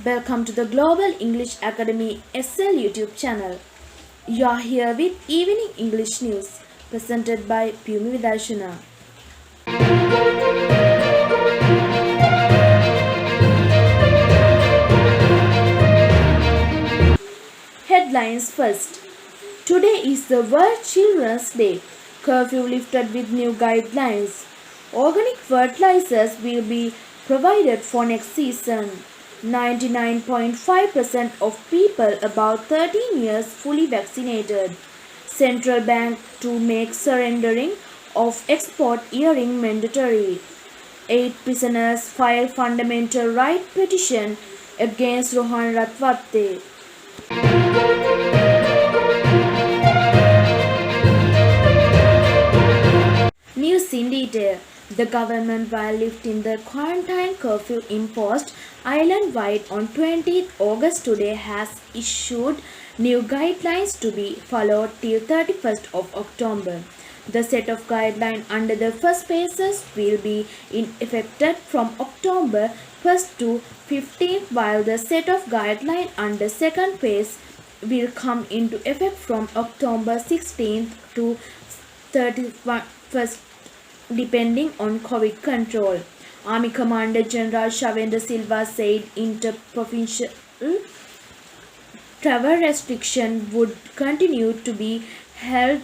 Welcome to the Global English Academy SL YouTube channel. You are here with Evening English News presented by Pumi Vidarshana. Headlines first. Today is the World Children's Day. Curfew lifted with new guidelines. Organic fertilizers will be provided for next season. 99.5% of people above 13 years fully vaccinated. Central Bank to make surrendering of export earring mandatory. 8 prisoners file fundamental right petition against Rohan Ratwatte. News in detail. The government, while lifting the quarantine curfew imposed island-wide on 20th August today, has issued new guidelines to be followed till 31st of October. The set of guidelines under the first phases will be in effect from October 1st to 15th, while the set of guidelines under second phase will come into effect from October 16th to 31st, depending on COVID control. Army Commander General Shavendra Silva said interprovincial travel restriction would continue to be held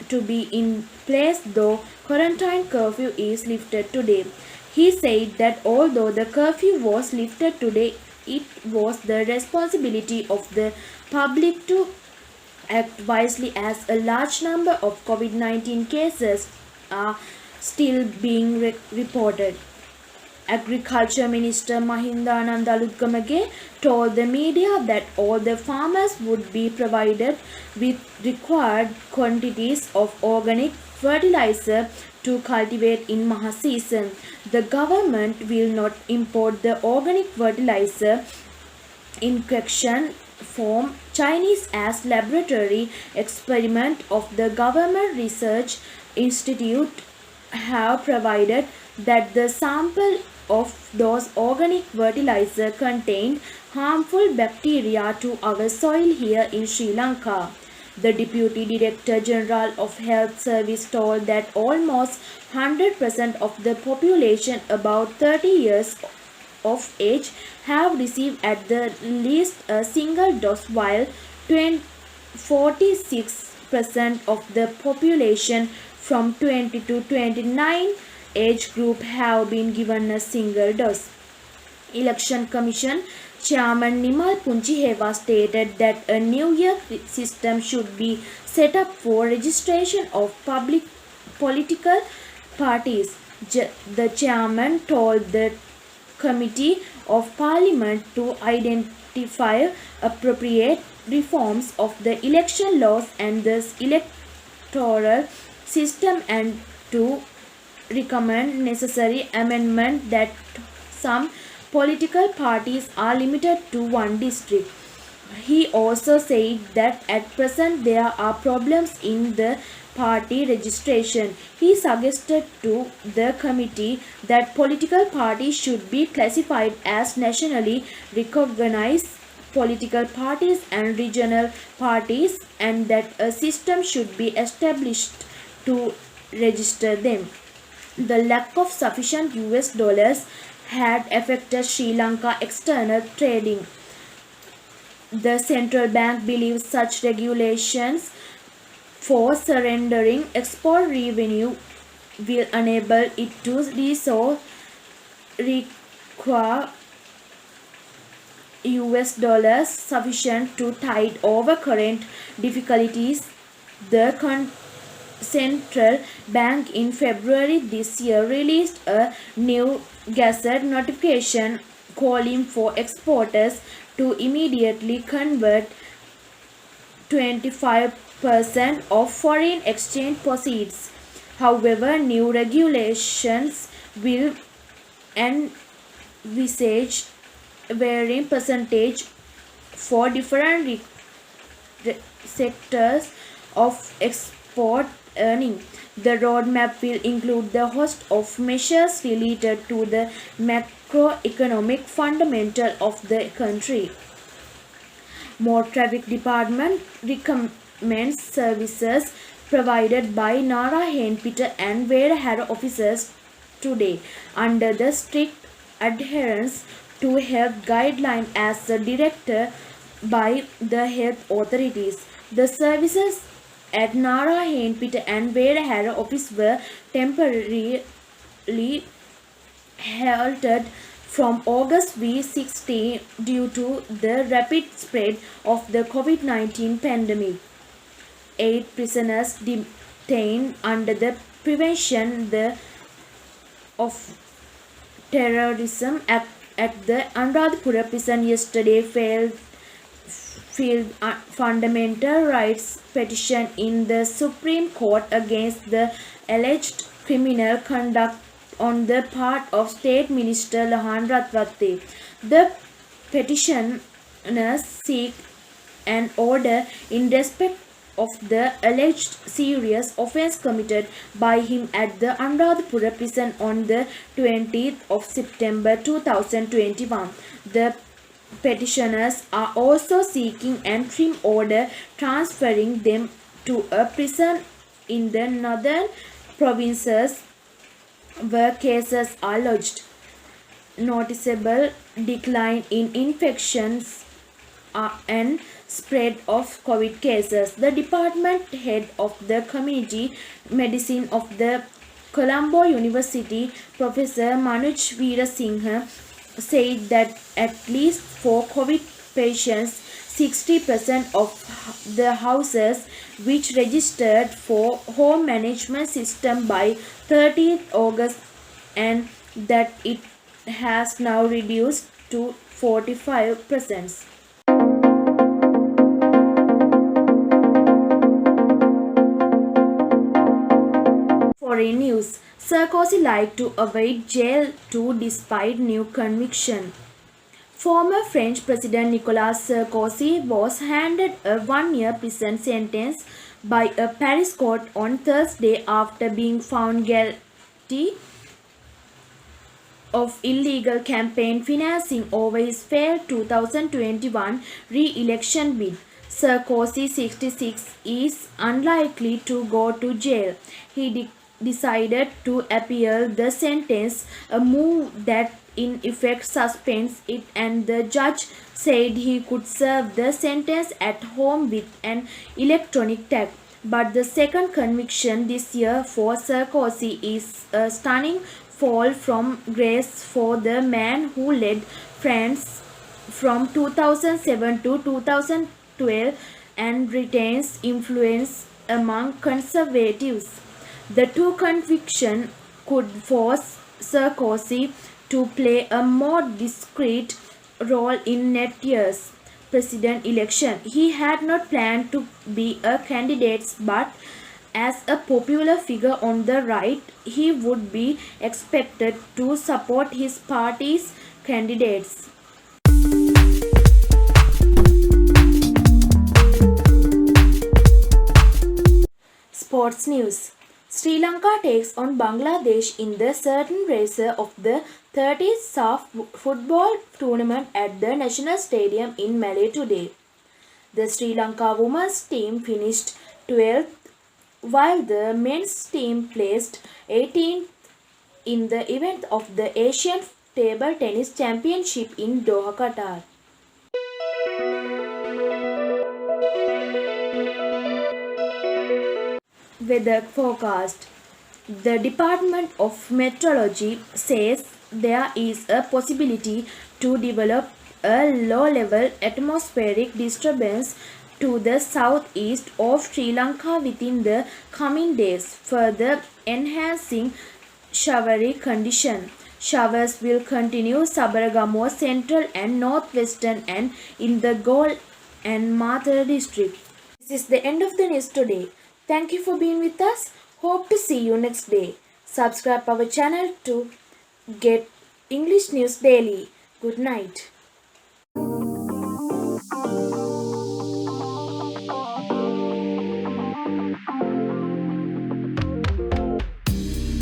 to be in place though quarantine curfew is lifted today. He said that although the curfew was lifted today, it was the responsibility of the public to act wisely as a large number of COVID-19 cases are still being reported. Agriculture Minister Mahindananda Aluthgamage told the media that all the farmers would be provided with required quantities of organic fertilizer to cultivate in Maha season. The government will not import the organic fertilizer in question from Chinese as laboratory experiment of the Government Research Institute have provided that the sample of those organic fertilizer contained harmful bacteria to our soil here in Sri Lanka. The Deputy Director General of Health Service told that almost 100% of the population above 30 years of age have received at the least a single dose, while 46% of the population from 20 to 29 age group have been given a single dose. Election Commission Chairman Nimal Punchiheva stated that a New Year system should be set up for registration of public political parties. The chairman told the Committee of Parliament to identify appropriate reforms of the election laws and the electoral system and to recommend necessary amendment that some political parties are limited to one district. He also said that at present there are problems in the party registration. He suggested to the committee that political parties should be classified as nationally recognized political parties and regional parties, and that a system should be established to register them. The lack of sufficient US dollars had affected Sri Lanka external trading. The central bank believes such regulations for surrendering export revenue will enable it to require US dollars sufficient to tide over current difficulties. The Central Bank in February this year released a new Gazette notification calling for exporters to immediately convert 25% of foreign exchange proceeds. However, new regulations will envisage varying percentage for different sectors of export earning. The roadmap will include the host of measures related to the macroeconomic fundamental of the country. More Traffic Department recommends services provided by Nara Hainpeter and Vedahara officers today under the strict adherence to health guidelines as directed by the health authorities. The services at Nara Hainpeter and Vedahara office were temporarily halted from August V16 due to the rapid spread of the COVID-19 pandemic. 8 prisoners detained under the Prevention of Terrorism Act at the Anuradhapura prison yesterday filed fundamental rights petition in the Supreme Court against the alleged criminal conduct on the part of State Minister Lahan Ratwatte. The petitioners seek an order in respect of the alleged serious offence committed by him at the Anuradhapura prison on the 20th of September 2021. The petitioners are also seeking an interim order transferring them to a prison in the northern provinces where cases are lodged. Noticeable decline in infections and spread of COVID cases. The department head of the Community Medicine of the Colombo University, Professor Manuj Veerasinghe, said that at least for COVID patients, 60% of the houses which registered for home management system by 30th August, and that it has now reduced to 45%. Foreign news. Sarkozy liked to avoid jail too despite new conviction. Former French President Nicolas Sarkozy was handed a one-year prison sentence by a Paris court on Thursday after being found guilty of illegal campaign financing over his failed 2021 re-election bid. Sarkozy, 66, is unlikely to go to jail. He decided to appeal the sentence, a move that in effect suspends it, and the judge said he could serve the sentence at home with an electronic tag. But the second conviction this year for Sarkozy is a stunning fall from grace for the man who led France from 2007 to 2012 and retains influence among conservatives. The two convictions could force Sarkozy to play a more discreet role in next year's president election. He had not planned to be a candidate, but as a popular figure on the right, he would be expected to support his party's candidates. Sports news. Sri Lanka takes on Bangladesh in the certain race of the 30th SAF football tournament at the National Stadium in Malé today. The Sri Lanka women's team finished 12th, while the men's team placed 18th in the event of the Asian Table Tennis Championship in Doha, Qatar. Weather forecast. The Department of Meteorology says there is a possibility to develop a low-level atmospheric disturbance to the southeast of Sri Lanka within the coming days, further enhancing showery condition. Showers will continue Sabaragamuwa central and northwestern and in the Galle and Mathura district. This is the end of the news today. Thank you for being with us. Hope to see you next day. Subscribe our channel to get English news daily. Good night.